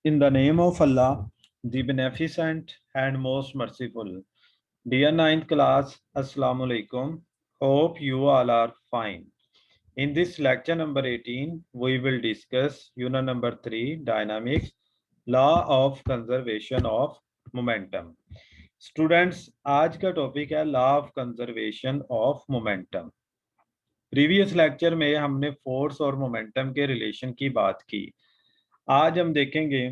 In the name of Allah, the Beneficent and Most Merciful. Dear ninth class, Assalamu alaikum. Hope you all are fine. In this lecture number 18, we will discuss unit number 3, Dynamics, Law of Conservation of Momentum. Students, आज का topic है law of conservation of momentum. Previous lecture में हमने force और momentum के relation की बात की। आज हम देखेंगे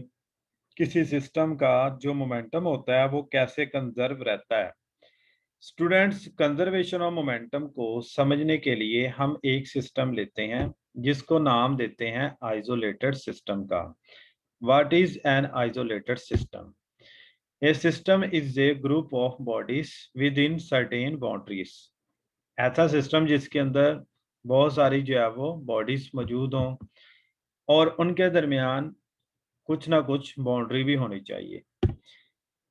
किसी सिस्टम का जो मोमेंटम होता है वो कैसे कंजर्व रहता है। स्टूडेंट्स, कंजर्वेशन ऑफ मोमेंटम को समझने के लिए हम एक सिस्टम लेते हैं जिसको नाम देते हैं आइसोलेटेड सिस्टम का। What is an isolated system? A system is a group of bodies with in certain boundaries. ऐसा सिस्टम जिसके अंदर बहुत सारी जो है वो बॉडीज मौजूद हों और उनके दरमियान कुछ ना कुछ बाउंड्री भी होनी चाहिए।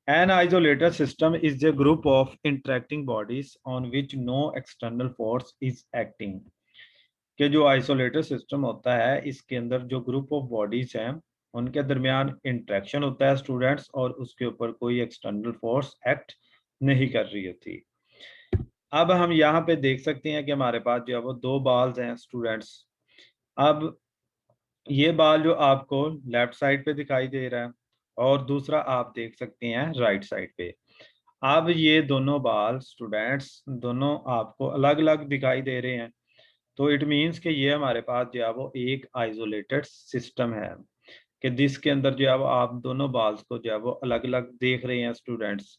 An isolated system is a group of interacting bodies on which no external force is acting। कि जो आइसोलेटेड सिस्टम होता है इसके अंदर जो ग्रुप ऑफ बॉडीज हैं उनके दरमियान इंटरेक्शन होता है स्टूडेंट्स, और उसके ऊपर कोई एक्सटर्नल फोर्स एक्ट नहीं कर रही होती। अब हम यहाँ पे देख सकते हैं कि हमारे पास जो है वो दो बॉल्स हैं स्टूडेंट्स। अब ये बाल जो आपको लेफ्ट साइड पे दिखाई दे रहा है और दूसरा आप देख सकते हैं राइट साइड पे। अब ये दोनों बाल स्टूडेंट्स दोनों आपको अलग अलग दिखाई दे रहे हैं, तो इट मीन्स कि ये हमारे पास जो है वो एक आइसोलेटेड सिस्टम है कि जिसके अंदर जो है वो आप दोनों बाल्स को जो है वो अलग अलग देख रहे हैं स्टूडेंट्स।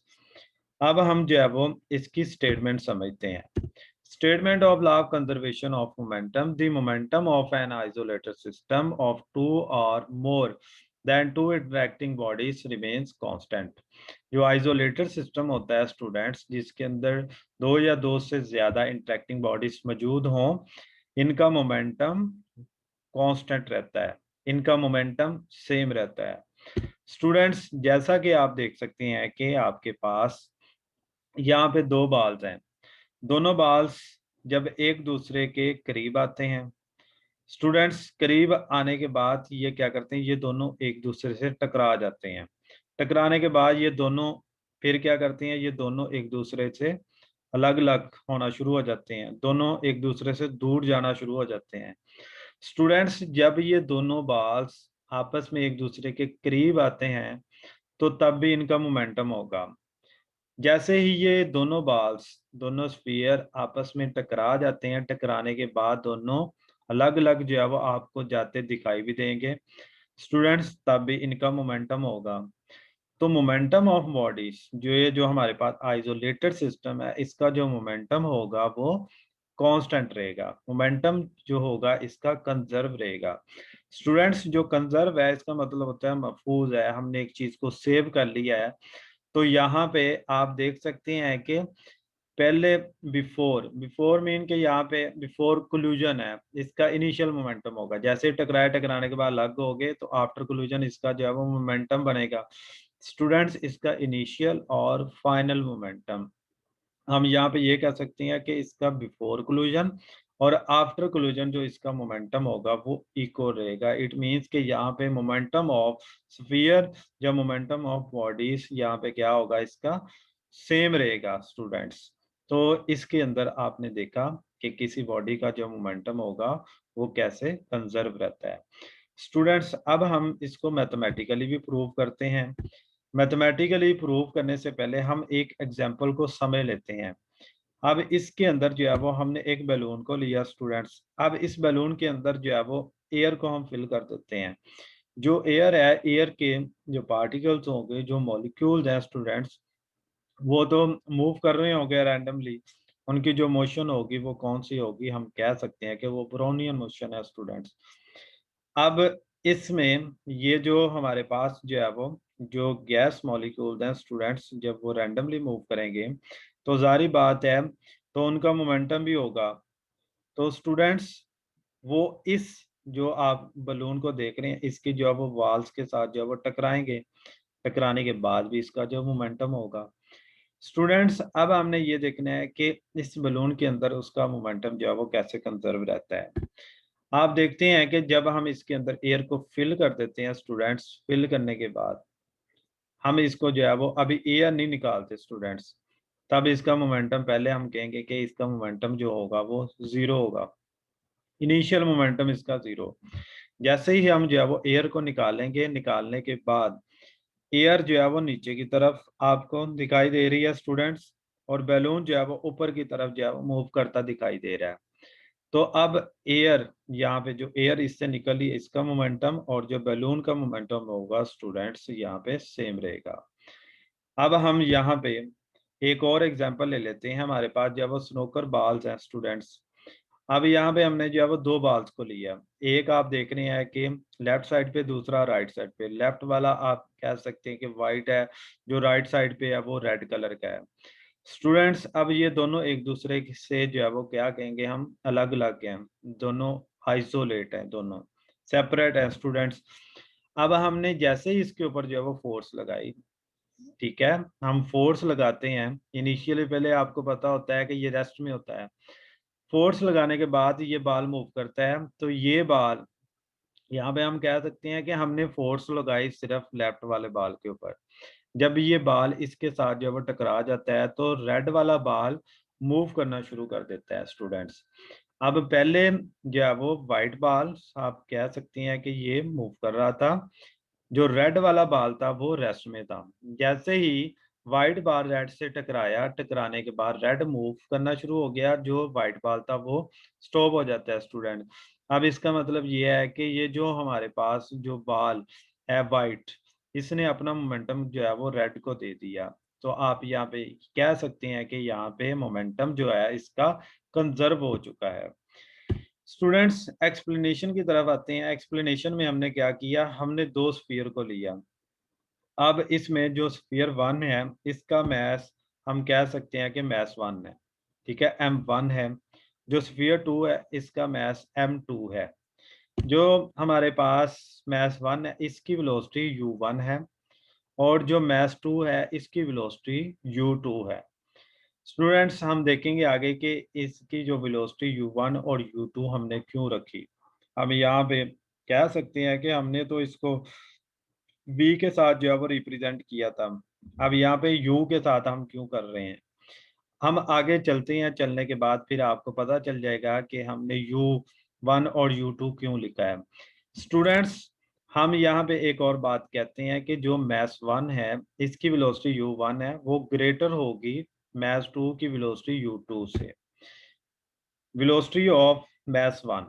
अब हम जो है वो इसकी स्टेटमेंट समझते हैं। Statement of law of conservation of momentum. The momentum of an isolated system of two or more than two interacting bodies remains constant। जो isolated system होता है स्टूडेंट्स जिसके अंदर दो या दो से ज्यादा इंटरेक्टिंग बॉडीज मौजूद हों, इनका मोमेंटम कांस्टेंट रहता है, इनका मोमेंटम सेम रहता है। स्टूडेंट्स, जैसा कि आप देख सकते हैं कि आपके पास यहाँ पे दो बाल्स हैं। दोनों बाल्स जब एक दूसरे के करीब आते हैं स्टूडेंट्स, करीब आने के बाद ये क्या करते हैं, ये दोनों एक दूसरे से टकरा जाते हैं। टकराने के बाद ये दोनों फिर क्या करते हैं, ये दोनों एक दूसरे से अलग अलग होना शुरू हो जाते हैं, दोनों एक दूसरे से दूर जाना शुरू हो जाते हैं। स्टूडेंट्स, जब ये दोनों बाल्स आपस में एक दूसरे के करीब आते हैं तो तब भी इनका मोमेंटम होगा। जैसे ही ये दोनों बाल्स दोनों स्फीयर आपस में टकरा जाते हैं, टकराने के बाद दोनों अलग अलग जो है वो आपको जाते दिखाई भी देंगे स्टूडेंट्स, तब भी इनका मोमेंटम होगा। तो मोमेंटम ऑफ बॉडीज जो ये जो हमारे पास आइसोलेटेड सिस्टम है इसका जो मोमेंटम होगा वो कांस्टेंट रहेगा। मोमेंटम जो होगा इसका कंजर्व रहेगा। स्टूडेंट्स, जो कंजर्व है इसका मतलब होता है महफूज है, हमने एक चीज को सेव कर लिया है। तो यहाँ पे आप देख सकते हैं कि पहले बिफोर बिफोर मीन के यहाँ पे बिफोर कोल्यूजन है, इसका इनिशियल मोमेंटम होगा। जैसे टकराए, टकराने के बाद अलग हो गए तो आफ्टर कोल्यूजन इसका जो है वो मोमेंटम बनेगा स्टूडेंट्स, इसका इनिशियल और फाइनल मोमेंटम। हम यहाँ पे ये कह सकते हैं कि इसका बिफोर कोल्यूजन और आफ्टर कोल्यूजन जो इसका मोमेंटम होगा वो इक्वल रहेगा। इट मींस कि यहाँ पे मोमेंटम ऑफ स्फीयर या मोमेंटम ऑफ बॉडीज यहाँ पे क्या होगा, इसका सेम रहेगा स्टूडेंट्स। तो इसके अंदर आपने देखा कि किसी बॉडी का जो मोमेंटम होगा वो कैसे कंजर्व रहता है। स्टूडेंट्स, अब हम इसको मैथमेटिकली भी प्रूव करते हैं। मैथमेटिकली प्रूव करने से पहले हम एक एग्जांपल को समझ लेते हैं। अब इसके अंदर जो है वो हमने एक बैलून को लिया स्टूडेंट्स। अब इस बैलून के अंदर जो है वो एयर को हम फिल कर देते हैं। जो एयर है, एयर के जो पार्टिकल्स होंगे, जो मॉलिक्यूल्स हैं स्टूडेंट्स, वो तो मूव कर रहे होंगे रैंडमली। उनकी जो मोशन होगी वो कौन सी होगी, हम कह सकते हैं कि वो ब्रोनियन मोशन है स्टूडेंट्स। अब इसमें ये जो हमारे पास जो है वो जो गैस मॉलिक्यूल्स हैं स्टूडेंट्स, जब वो रैंडमली मूव करेंगे तो जारी बात है तो उनका मोमेंटम भी होगा। तो स्टूडेंट्स, वो इस जो आप बलून को देख रहे हैं इसकी जो है वो वॉल्स के साथ जो है वो टकराएंगे, टकराने के बाद भी इसका जो मोमेंटम होगा। स्टूडेंट्स, अब हमने ये देखना है कि इस बलून के अंदर उसका मोमेंटम जो है वो कैसे कंजर्व रहता है। आप देखते हैं कि जब हम इसके अंदर एयर को फिल कर देते हैं स्टूडेंट्स, फिल करने के बाद हम इसको जो है वो अभी एयर नहीं निकालते स्टूडेंट्स, तब इसका मोमेंटम पहले हम कहेंगे कि इसका मोमेंटम जो होगा वो जीरो होगा, इनिशियल मोमेंटम इसका जीरो। जैसे ही हम जो है वो एयर को निकालेंगे, निकालने के बाद एयर जो है वो नीचे की तरफ आपको दिखाई दे रही है स्टूडेंट्स, और बैलून जो है वो ऊपर की तरफ जो है वो मूव करता दिखाई दे रहा है। तो अब एयर, यहाँ पे जो एयर इससे निकली इसका मोमेंटम और जो बैलून का मोमेंटम होगा स्टूडेंट्स यहाँ पे सेम रहेगा। अब हम यहाँ पे एक और एग्जांपल ले लेते हैं। हमारे पास जो है वो स्नोकर बाल्स हैं स्टूडेंट्स। अब यहाँ पे हमने जो है वो दो बाल्स को लिया, एक आप देख रहे हैं कि लेफ्ट साइड पे, दूसरा राइट साइड पे। लेफ्ट वाला आप कह सकते हैं कि वाइट है, जो राइट साइड पे है वो रेड कलर का है। स्टूडेंट्स अब ये दोनों एक दूसरे से जो है वो क्या कहेंगे, हम अलग अलग हैं, दोनों आइसोलेट हैं, दोनों सेपरेट हैं स्टूडेंट्स। अब हमने जैसे ही इसके ऊपर जो है वो फोर्स लगाई, ठीक है, हम फोर्स लगाते हैं इनिशियली, पहले आपको पता होता है कि ये रेस्ट में होता है। फोर्स लगाने के बाद ये बाल मूव करता है, तो ये बाल यहाँ पे हम कह सकते हैं कि हमने फोर्स लगाई सिर्फ लेफ्ट वाले बाल के ऊपर। जब ये बाल इसके साथ जब वो टकरा जाता है तो रेड वाला बाल मूव करना शुरू कर देता है स्टूडेंट्स। अब पहले जो है वो वाइट बाल आप कह सकते हैं कि ये मूव कर रहा था, जो रेड वाला बाल था वो रेस्ट में था। जैसे ही व्हाइट बाल रेड से टकराया, टकराने के बाद रेड मूव करना शुरू हो गया, जो व्हाइट बाल था वो स्टॉप हो जाता है स्टूडेंट। अब इसका मतलब ये है कि ये जो हमारे पास जो बाल है वाइट, इसने अपना मोमेंटम जो है वो रेड को दे दिया। तो आप यहाँ पे कह सकते हैं कि यहाँ पे मोमेंटम जो है इसका कंजर्व हो चुका है। स्टूडेंट्स एक्सप्लेनेशन की तरफ आते हैं। एक्सप्लेनेशन में हमने क्या किया, हमने दो स्फीयर को लिया। अब इसमें जो स्फीयर वन है इसका मैस हम कह सकते हैं कि मैस वन है, ठीक है, m1 है। जो स्फीयर टू है इसका मैस m2 है। जो हमारे पास मैस वन है इसकी वेलोसिटी u1 है, और जो मैस टू है इसकी वेलोसिटी u2 है। स्टूडेंट्स हम देखेंगे आगे कि इसकी जो वेलोसिटी u1 और u2 हमने क्यों रखी। हम यहाँ पे कह सकते हैं कि हमने तो इसको v के साथ जो है वो रिप्रेजेंट किया था, अब यहाँ पे u के साथ हम क्यों कर रहे हैं। हम आगे चलते हैं, चलने के बाद फिर आपको पता चल जाएगा कि हमने u1 और u2 क्यों लिखा है। स्टूडेंट्स हम यहाँ पे एक और बात कहते हैं कि जो मैस वन है इसकी वेलोसिटी u1 है, वो ग्रेटर होगी मैस टू की वेलोसिटी u2 से। Velocity of mass one,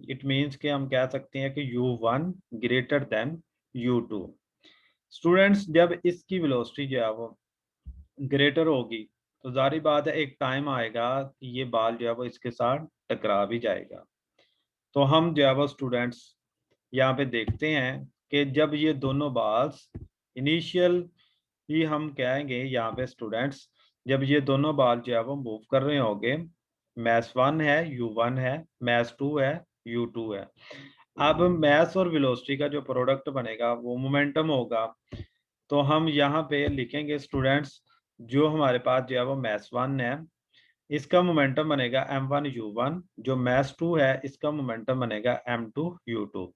it means कि हम कह सकते हैं कि u1 greater than u2। Students जब इसकी वेलोसिटी जो है वो ग्रेटर होगी तो जारी बात है एक टाइम आएगा कि ये बाल जो है वो इसके साथ टकरा भी जाएगा। तो हम जो है वो स्टूडेंट्स यहाँ पे देखते हैं कि जब ये दोनों बाल्स इनिशियल ही हम कहेंगे यहाँ पे स्टूडेंट्स, जब ये दोनों बाल जो है वो मूव कर रहे होंगे, मैस वन है u1 है, मैस टू है u2 है। अब मैस और वेलोसिटी का जो प्रोडक्ट बनेगा वो मोमेंटम होगा। तो हम यहाँ पे लिखेंगे स्टूडेंट्स, जो हमारे पास जो है वो मैस वन है इसका मोमेंटम बनेगा m1u1, जो मैस टू है इसका मोमेंटम बनेगा m2u2।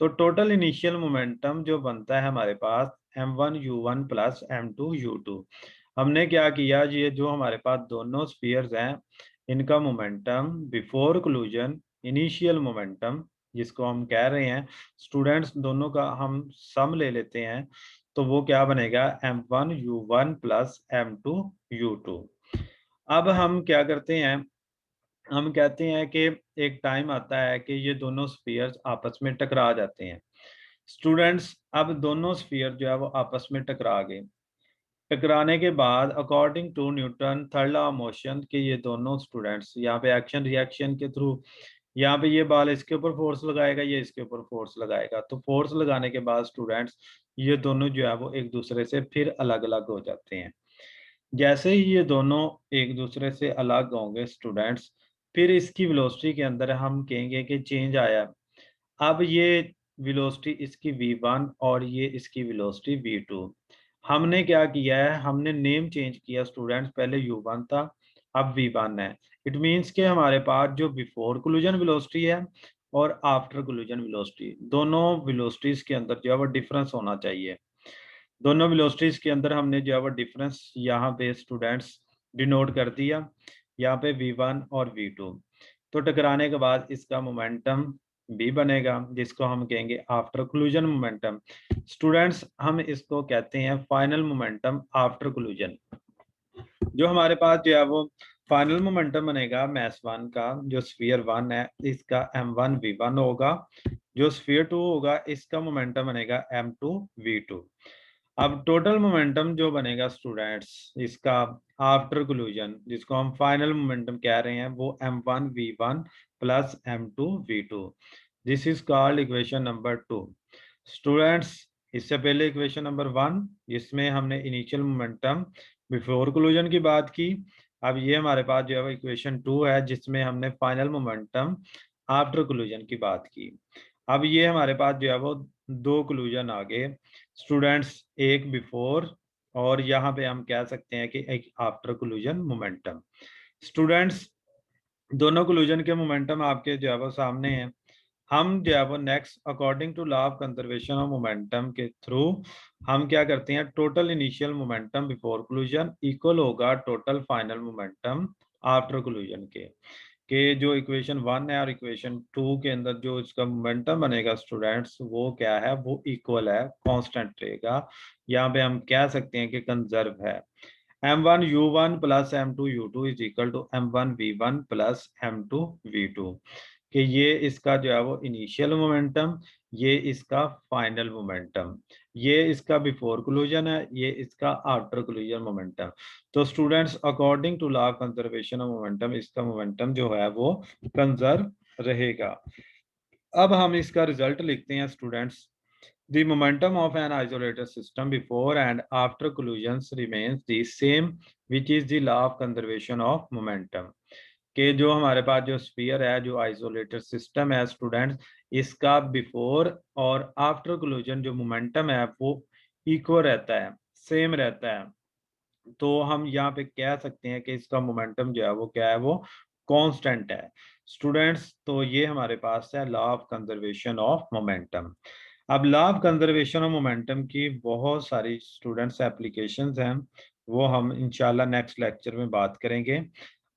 तो टोटल इनिशियल मोमेंटम जो बनता है हमारे पास m1u1 प्लस m2u2। हमने क्या किया, ये जो हमारे पास दोनों स्फीयर्स हैं इनका momentum before collision, initial momentum जिसको हम कह रहे हैं स्टूडेंट्स, दोनों का हम सम ले लेते हैं, तो वो क्या बनेगा m1u1 प्लस m2u2। अब हम क्या करते हैं, हम कहते हैं कि एक टाइम आता है कि ये दोनों स्फीयर्स आपस में टकरा जाते हैं। स्टूडेंट्स अब दोनों स्फीयर जो है वो आपस में टकरा गए। टकराने के बाद according to Newton third law of motion के ये दोनों स्टूडेंट्स यहाँ पे एक्शन रिएक्शन के थ्रू, यहाँ पे ये बाल इसके ऊपर फोर्स लगाएगा, ये इसके ऊपर फोर्स लगाएगा, तो फोर्स लगाने के बाद स्टूडेंट्स ये दोनों जो है वो एक दूसरे से फिर अलग अलग हो जाते हैं। जैसे ही ये दोनों एक दूसरे से अलग होंगे स्टूडेंट्स, फिर इसकी वेलोसिटी के अंदर हम कहेंगे कि चेंज आया। अब ये वेलोसिटी इसकी v1 और ये इसकी वेलोसिटी v2। हमने क्या किया है, हमने नेम चेंज किया स्टूडेंट्स, पहले u1 था अब v1 है। इट मींस कि हमारे पास जो बिफोर कोलिजन वेलोसिटी है और आफ्टर कोलिजन वेलोसिटी, दोनों वेलोसिटीज के अंदर जो है वो डिफरेंस होना चाहिए। दोनों वेलोसिटीज के अंदर हमने जो है वो डिफरेंस यहाँ पे स्टूडेंट्स डिनोट कर दिया, यहाँ पे v1 और v2। तो टकराने के बाद इसका मोमेंटम b बनेगा, जिसको हम कहेंगे आफ्टर कोलिजन मोमेंटम। स्टूडेंट्स हम इसको कहते हैं फाइनल मोमेंटम आफ्टर कोलिजन। जो हमारे पास जो है वो फाइनल मोमेंटम बनेगा मैस 1 का, जो स्फीयर 1 है इसका m1 v1 होगा, जो स्फीयर 2 होगा इसका मोमेंटम बनेगा m2 v2। अब टोटल मोमेंटम जो बनेगा स्टूडेंट्स इसका आफ्टर कोलिजन, जिसको हम फाइनल मोमेंटम कह रहे हैं, वो m1 v1 plus m2 v2। This is called equation number 2। Students इससे पहले इक्वेशन नंबर 1 जिसमें हमने इनिशियल मोमेंटम बिफोर कोलिजन की बात की, अब ये हमारे पास जो है इक्वेशन 2 है जिसमें हमने फाइनल मोमेंटम आफ्टर कोलिजन की बात की। अब ये हमारे पास जो है वो दो कोलिजन आ गए स्टूडेंट्स, एक बिफोर और यहाँ पे हम कह सकते हैं कि एक आफ्टर कोलिजन मोमेंटम। स्टूडेंट्स दोनों कोलिजन के मोमेंटम आपके जो है वो सामने हैं। हम जो है वो next according to law of conservation of momentum के थ्रू हम क्या करते हैं, total initial momentum before collision equal होगा total final momentum after collision के जो इक्वेशन 1 है और इक्वेशन 2 के अंदर जो इसका मोमेंटम बनेगा स्टूडेंट्स वो क्या है, वो इक्वल है, कांस्टेंट रहेगा। यहाँ पे हम कह सकते हैं कि कंजर्व है। m1 u1 plus m2 u2 is equal to m1 v1 plus m2 v2, कि ये इसका जो है वो इनिशियल मोमेंटम, ये इसका फाइनल मोमेंटम, ये इसका बिफोर कोलिजन है, ये इसका आफ्टर कोलिजन मोमेंटम। तो students according to law of conservation of momentum इसका मोमेंटम जो है वो कंजर्व रहेगा। अब हम इसका रिजल्ट लिखते हैं students. The momentum of an isolated system before and after collisions remains the same, which is the law of conservation of momentum। कि जो हमारे पास जो स्फीयर है, जो आइसोलेटेड सिस्टम है स्टूडेंट्स, इसका बिफोर और आफ्टर कोलिजन जो मोमेंटम है वो इक्वल रहता है, सेम रहता है। तो हम यहाँ पे कह सकते हैं कि इसका मोमेंटम जो है वो क्या है, वो कांस्टेंट है स्टूडेंट्स। तो ये हमारे पास है law of conservation of momentum. अब law of conservation of momentum की बहुत सारी स्टूडेंट्स एप्लीकेशंस हैं, वो हम इंशाल्लाह नेक्स्ट लेक्चर में बात करेंगे।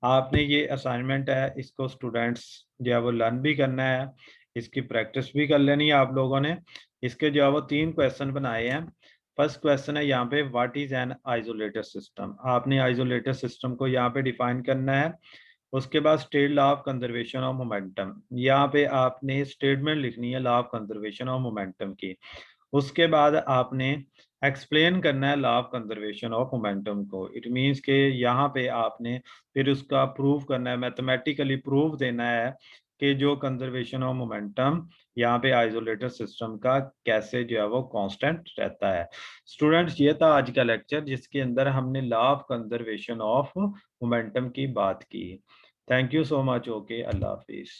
आपने ये असाइनमेंट है, इसको स्टूडेंट्स जो है वो लर्न भी करना है, इसकी प्रैक्टिस भी कर लेनी है आप लोगों ने। इसके जो है वो 3 क्वेश्चन बनाए हैं। फर्स्ट क्वेश्चन है यहाँ पे, what is an isolated system. आपने आइसोलेटेड सिस्टम को यहाँ पे डिफाइन करना है। उसके बाद state law of conservation of momentum, यहाँ पे आपने स्टेटमेंट लिखनी है law of conservation of momentum की। उसके बाद आपने एक्सप्लेन करना है law of conservation of momentum को। इट मींस के यहाँ पे आपने फिर उसका प्रूव करना है, मैथमेटिकली प्रूफ देना है कि जो कंजर्वेशन ऑफ मोमेंटम यहाँ पे आइसोलेटेड सिस्टम का कैसे जो है वो कांस्टेंट रहता है। स्टूडेंट्स ये था आज का लेक्चर जिसके अंदर हमने law of conservation of momentum की बात की। Thank you so much. Okay, Allah Hafiz.